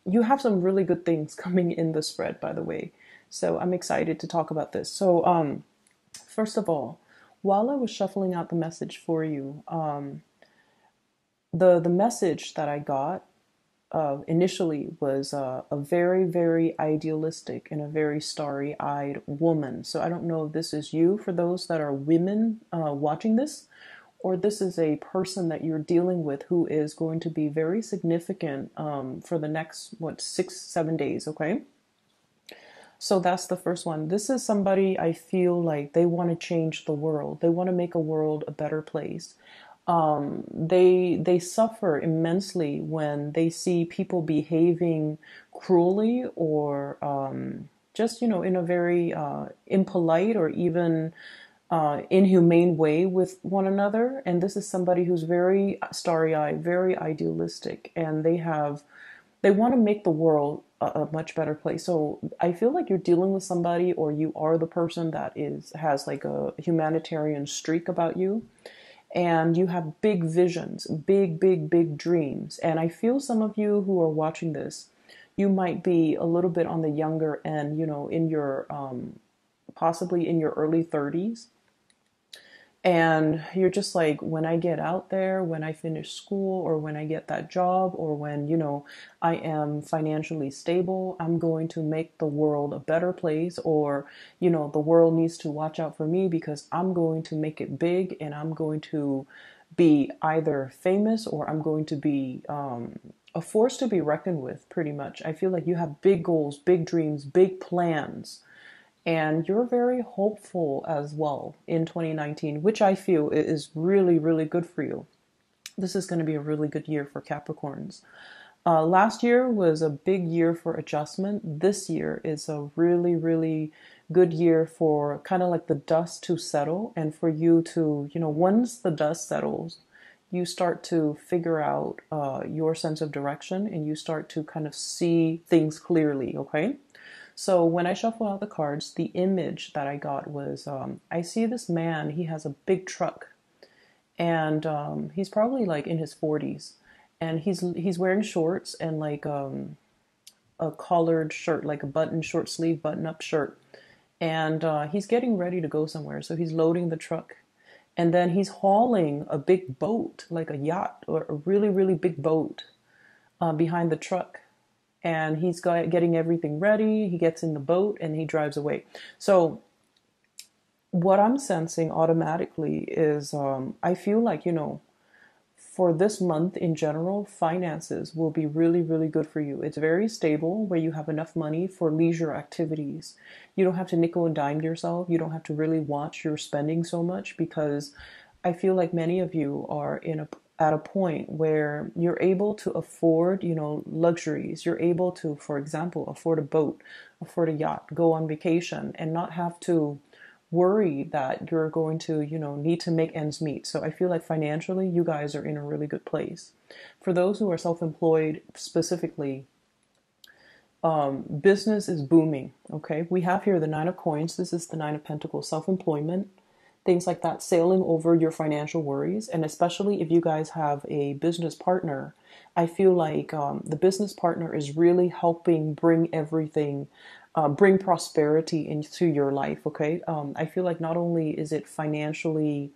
you have some really good things coming in the spread, by the way. So I'm excited to talk about this. So, first of all, while I was shuffling out the message for you, the message that I got initially was a very, very idealistic and a very starry eyed woman. So I don't know if this is you for those that are women watching this, or this is a person that you're dealing with who is going to be very significant for the next, what, 6, 7 days, okay? So that's the first one. This is somebody I feel like they want to change the world. They want to make a world a better place. They suffer immensely when they see people behaving cruelly or just in a very impolite or even inhumane way with one another. And this is somebody who's very starry-eyed, very idealistic, and they want to make the world a much better place. So I feel like you're dealing with somebody, or you are the person that has like a humanitarian streak about you, and you have big visions, big, big, big dreams. And I feel some of you who are watching this, you might be a little bit on the younger end, in your possibly in your early 30s. And you're just like, when I get out there, when I finish school, or when I get that job, or when, I am financially stable, I'm going to make the world a better place. Or, the world needs to watch out for me because I'm going to make it big, and I'm going to be either famous, or I'm going to be a force to be reckoned with, pretty much. I feel like you have big goals, big dreams, big plans, and you're very hopeful as well in 2019, which I feel is really, really good for you. This is going to be a really good year for Capricorns. Last year was a big year for adjustment. This year is a really, really good year for kind of like the dust to settle, and for you to, once the dust settles, you start to figure out your sense of direction, and you start to kind of see things clearly, okay? So when I shuffle out the cards, the image that I got was I see this man. He has a big truck, and he's probably like in his 40s, and he's wearing shorts and like a collared shirt, like a button, short sleeve button up shirt, and he's getting ready to go somewhere. So he's loading the truck, and then he's hauling a big boat, like a yacht or a really, really big boat, behind the truck, and getting everything ready. He gets in the boat and he drives away. So what I'm sensing automatically is I feel like, for this month in general, finances will be really, really good for you. It's very stable, where you have enough money for leisure activities. You don't have to nickel and dime yourself. You don't have to really watch your spending so much, because I feel like many of you are at a point where you're able to afford, luxuries. You're able to, for example, afford a boat, afford a yacht, go on vacation, and not have to worry that you're going to, need to make ends meet. So I feel like financially, you guys are in a really good place. For those who are self-employed specifically, business is booming. Okay, we have here the Nine of Coins. This is the Nine of Pentacles, self-employment, things like that, sailing over your financial worries. And especially if you guys have a business partner, I feel like the business partner is really helping bring everything, bring prosperity into your life. Okay, I feel like not only is it financially,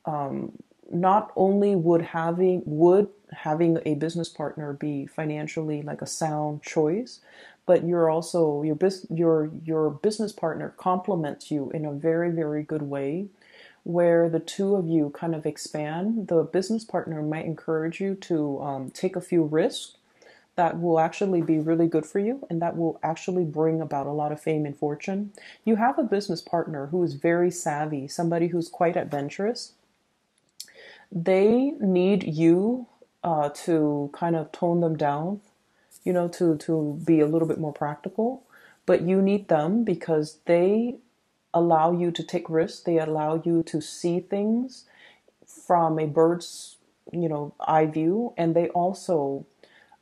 not only would having a business partner be financially like a sound choice, but you're also your business partner complements you in a very, very good way, where the two of you kind of expand. The business partner might encourage you to take a few risks that will actually be really good for you, and that will actually bring about a lot of fame and fortune. You have a business partner who is very savvy, somebody who's quite adventurous. They need you to kind of tone them down, to be a little bit more practical. But you need them because they allow you to take risks. They allow you to see things from a bird's, eye view. And they also,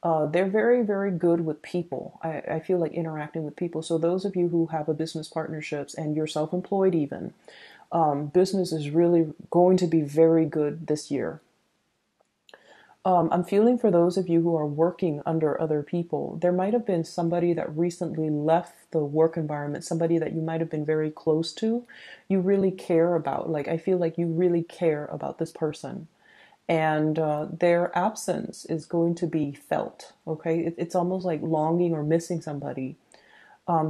they're very, very good with people. I feel like interacting with people. So those of you who have a business partnerships and you're self-employed even, business is really going to be very good this year. I'm feeling for those of you who are working under other people. There might have been somebody that recently left the work environment, somebody that you might have been very close to, you really care about. Like, I feel like you really care about this person. And their absence is going to be felt, okay? It's almost like longing or missing somebody.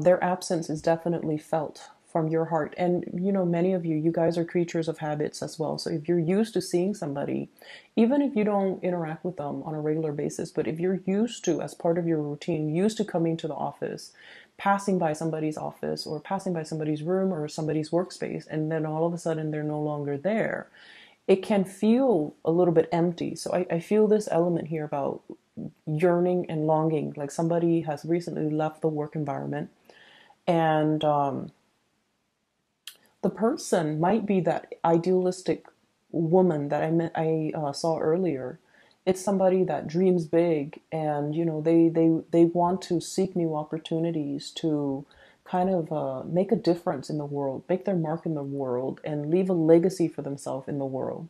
Their absence is definitely felt from your heart. And you know, many of you guys are creatures of habits as well. So if you're used to seeing somebody, even if you don't interact with them on a regular basis, but if you're used to, as part of your routine, used to coming to the office, passing by somebody's office or passing by somebody's room or somebody's workspace, and then all of a sudden they're no longer there, it can feel a little bit empty. So I feel this element here about yearning and longing, like somebody has recently left the work environment, and the person might be that idealistic woman that I saw earlier. It's somebody that dreams big, and you know they want to seek new opportunities to kind of make a difference in the world, make their mark in the world, and leave a legacy for themselves in the world.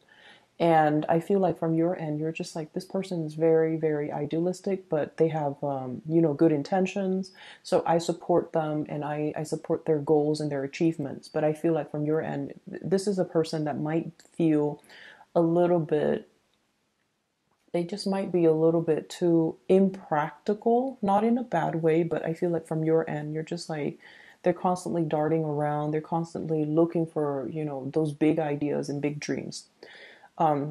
And I feel like from your end, you're just like, this person is very, very idealistic, but they have, you know, good intentions. So I support them, and I support their goals and their achievements. But I feel like from your end, this is a person that might feel a little bit, they just might be a little bit too impractical, not in a bad way, but I feel like from your end, you're just like, they're constantly darting around. They're constantly looking for, you know, those big ideas and big dreams.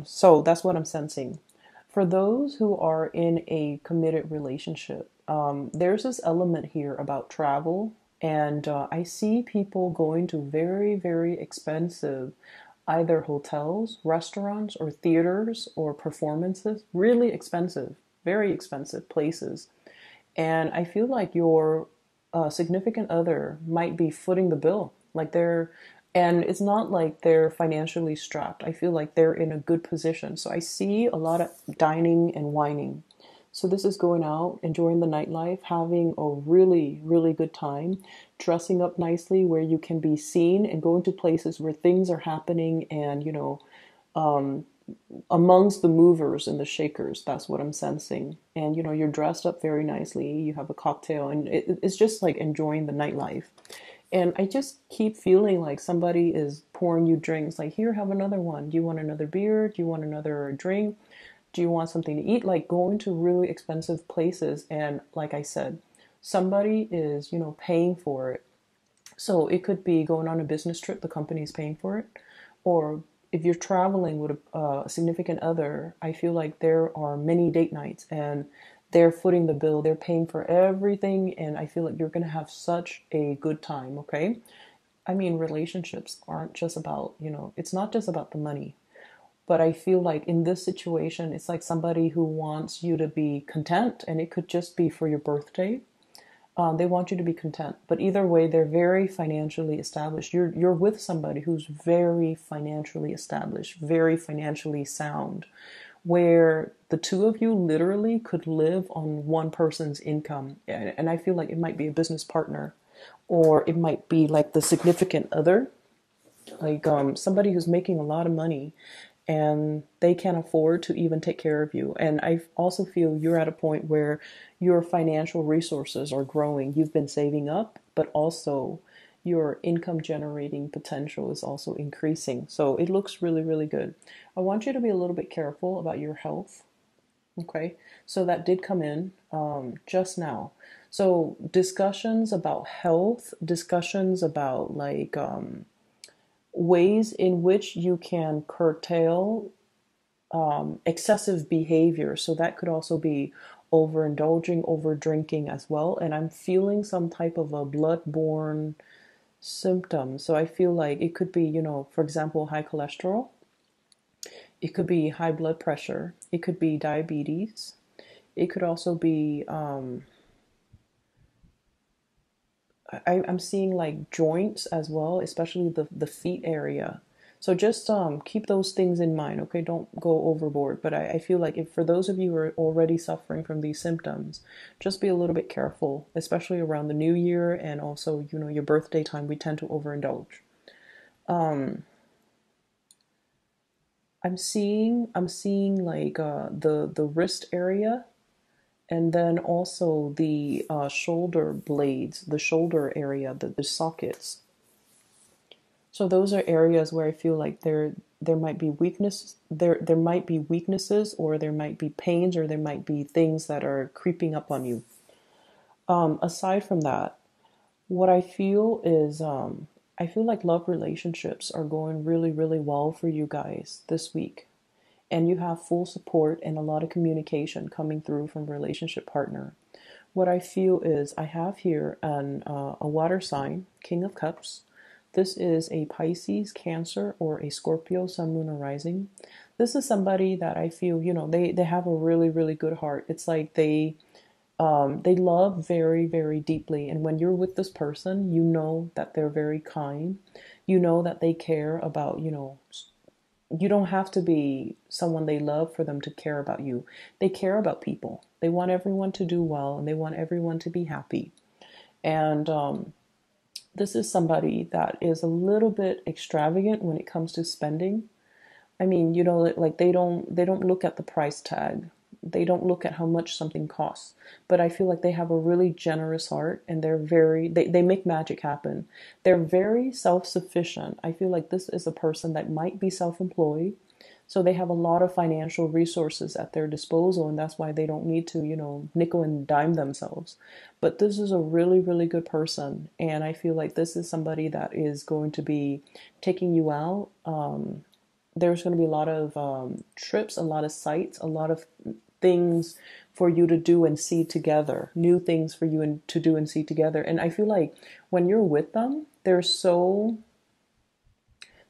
So that's what I'm sensing. For those who are in a committed relationship, there's this element here about travel, and I see people going to very, very expensive either hotels, restaurants, or theaters or performances, really expensive, very expensive places. And I feel like your significant other might be footing the bill. Like they're, and it's not like they're financially strapped. I feel like they're in a good position. So I see a lot of dining and wining. So this is going out, enjoying the nightlife, having a really, really good time, dressing up nicely where you can be seen, and going to places where things are happening, and, you know, amongst the movers and the shakers. That's what I'm sensing. And you know, you're dressed up very nicely, you have a cocktail, and it's just like enjoying the nightlife. And I just keep feeling like somebody is pouring you drinks, like, here, have another one. Do you want another beer? Do you want another drink? Do you want something to eat? Like going to really expensive places, and like I said, somebody is, you know, paying for it. So it could be going on a business trip, the company is paying for it. Or if you're traveling with a significant other, I feel like there are many date nights, and they're footing the bill, they're paying for everything. And I feel like you're going to have such a good time, okay? I mean, relationships aren't just about, you know, it's not just about the money. But I feel like in this situation, it's like somebody who wants you to be content, and it could just be for your birthday. They want you to be content, but either way, they're very financially established. You're with somebody who's very financially established, very financially sound, where the two of you literally could live on one person's income. And I feel like it might be a business partner, or it might be like the significant other, like somebody who's making a lot of money, and they can't afford to even take care of you. And I also feel you're at a point where your financial resources are growing. You've been saving up, but also your income generating potential is also increasing. So it looks really, really good. I want you to be a little bit careful about your health. Okay, so that did come in just now. So discussions about health, discussions about like ways in which you can curtail excessive behavior. So that could also be overindulging, over drinking as well. And I'm feeling some type of a blood-borne symptom. So I feel like it could be, you know, for example, high cholesterol. It could be high blood pressure. It could be diabetes. It could also be I'm seeing like joints as well, especially the feet area. So just keep those things in mind, okay? Don't go overboard. But I feel like if for those of you who are already suffering from these symptoms, just be a little bit careful, especially around the new year, and also, you know, your birthday time, we tend to overindulge. I'm seeing like the wrist area, and then also the shoulder blades, the shoulder area, the sockets. So those are areas where I feel like there might be weakness, there might be weaknesses, or there might be pains, or there might be things that are creeping up on you. Aside from that, what I feel is I feel like love relationships are going really, really well for you guys this week. And you have full support and a lot of communication coming through from relationship partner. What I feel is I have here a water sign, King of Cups. This is a Pisces, Cancer, or a Scorpio, Sun, Moon, or Rising. This is somebody that I feel, they have a really, really good heart. It's like they love very, very deeply. And when you're with this person, you know that they're very kind. You know that they care about, you don't have to be someone they love for them to care about you. They care about people. They want everyone to do well, and they want everyone to be happy. And this is somebody that is a little bit extravagant when it comes to spending. I mean, like they don't look at the price tag. They don't look at how much something costs. But I feel like they have a really generous heart, and they make magic happen. They're very self-sufficient. I feel like this is a person that might be self-employed. So they have a lot of financial resources at their disposal, and that's why they don't need to, nickel and dime themselves. But this is a really, really good person, and I feel like this is somebody that is going to be taking you out. There's going to be a lot of trips, a lot of sights, a lot of things for you to do and see together, new things for you to do and see together. And I feel like when you're with them, they're so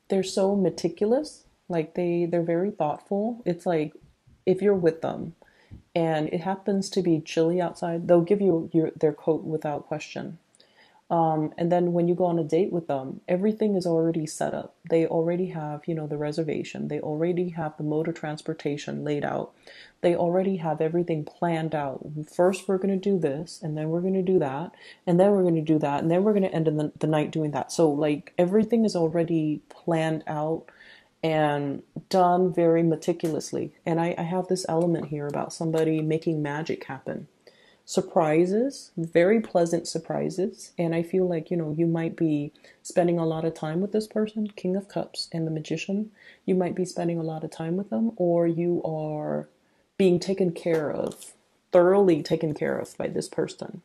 meticulous. Like they're very thoughtful. It's like if you're with them and it happens to be chilly outside, they'll give you their coat without question. And then when you go on a date with them, everything is already set up. They already have, the reservation. They already have the mode of transportation laid out. They already have everything planned out. First, we're going to do this, and then we're going to do that, and then we're going to do that, and then we're going to end the night doing that. So, like, everything is already planned out and done very meticulously. And I have this element here about somebody making magic happen, surprises, very pleasant surprises. And I feel like, you might be spending a lot of time with this person, King of Cups and the Magician. You might be spending a lot of time with them, or you are being taken care of, thoroughly taken care of by this person.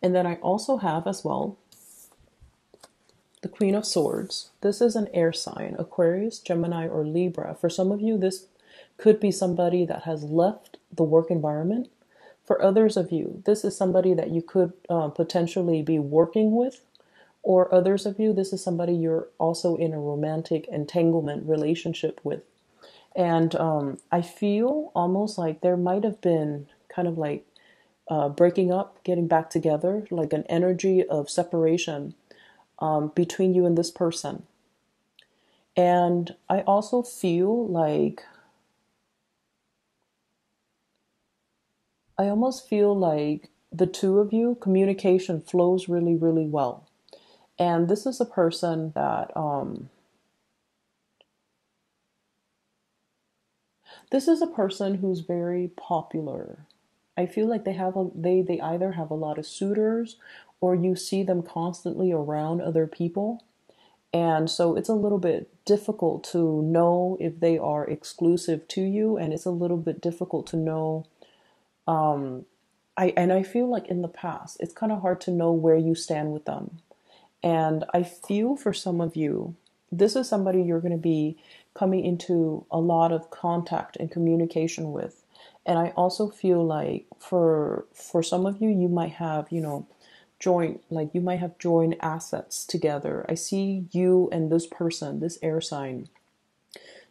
And then I also have as well the Queen of Swords. This is an air sign, Aquarius, Gemini, or Libra. For some of you, this could be somebody that has left the work environment. For others of you, this is somebody that you could potentially be working with. Or others of you, this is somebody you're also in a romantic entanglement relationship with. And I feel almost like there might have been kind of like breaking up, getting back together, like an energy of separation between you and this person. And I also feel like I almost feel like the two of you, communication flows really, really well. And this is a person that, this is a person who's very popular. I feel like they either have a lot of suitors, or you see them constantly around other people. And so it's a little bit difficult to know if they are exclusive to you, and it's a little bit difficult to know. I feel like in the past, it's kind of hard to know where you stand with them. And I feel for some of you, this is somebody you're going to be coming into a lot of contact and communication with. And I also feel like for some of you, you might have, you might have joined assets together. I see you and this person, this air sign,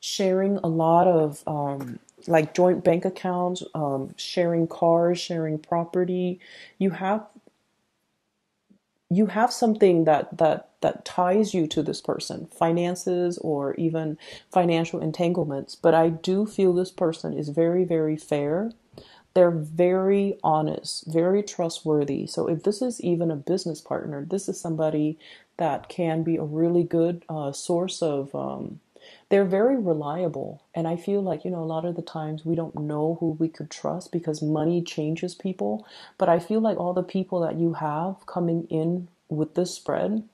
sharing a lot of like joint bank accounts, sharing cars, sharing property. You have something that ties you to this person, finances or even financial entanglements. But I do feel this person is very, very fair. They're very honest, very trustworthy. So if this is even a business partner, this is somebody that can be a really good source of they're very reliable. And I feel like, a lot of the times we don't know who we could trust because money changes people. But I feel like all the people that you have coming in with this spread,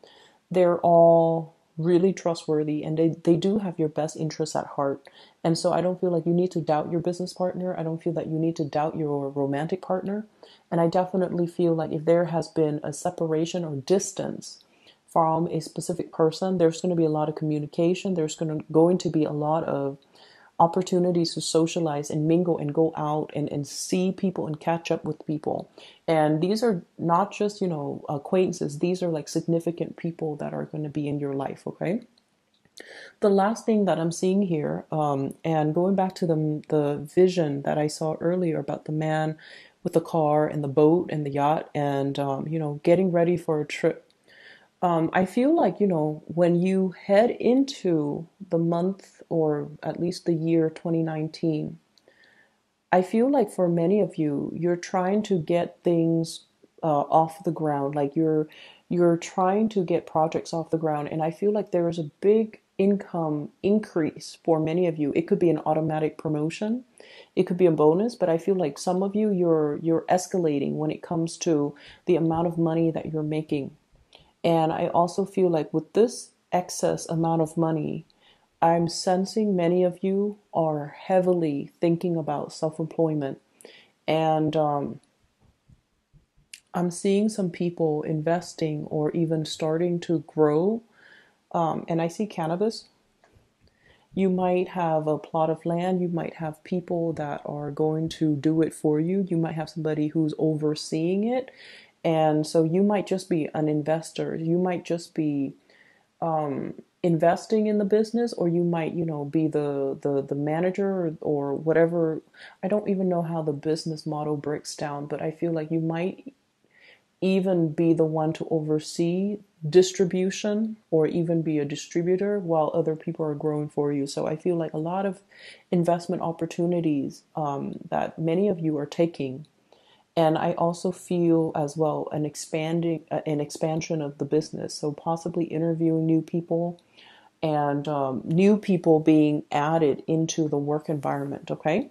they're all really trustworthy, and they do have your best interests at heart. And so I don't feel like you need to doubt your business partner. I don't feel that you need to doubt your romantic partner. And I definitely feel like if there has been a separation or distance from a specific person, there's going to be a lot of communication. There's going to be a lot of opportunities to socialize and mingle and go out and see people and catch up with people. And these are not just, acquaintances. These are like significant people that are going to be in your life, okay? The last thing that I'm seeing here, and going back to the vision that I saw earlier about the man with the car and the boat and the yacht and, getting ready for a trip. I feel like, when you head into the month or at least the year 2019, I feel like for many of you, you're trying to get things off the ground. Like you're trying to get projects off the ground, and I feel like there is a big income increase for many of you. It could be an automatic promotion, it could be a bonus, but I feel like some of you you're escalating when it comes to the amount of money that you're making. And I also feel like with this excess amount of money, I'm sensing many of you are heavily thinking about self-employment. And I'm seeing some people investing or even starting to grow. And I see cannabis. You might have a plot of land. You might have people that are going to do it for you. You might have somebody who's overseeing it. And so you might just be an investor. You might just be investing in the business, or you might, be the manager or whatever. I don't even know how the business model breaks down, but I feel like you might even be the one to oversee distribution or even be a distributor while other people are growing for you. So I feel like a lot of investment opportunities that many of you are taking. And I also feel as well an expansion of the business. So possibly interviewing new people and new people being added into the work environment. Okay.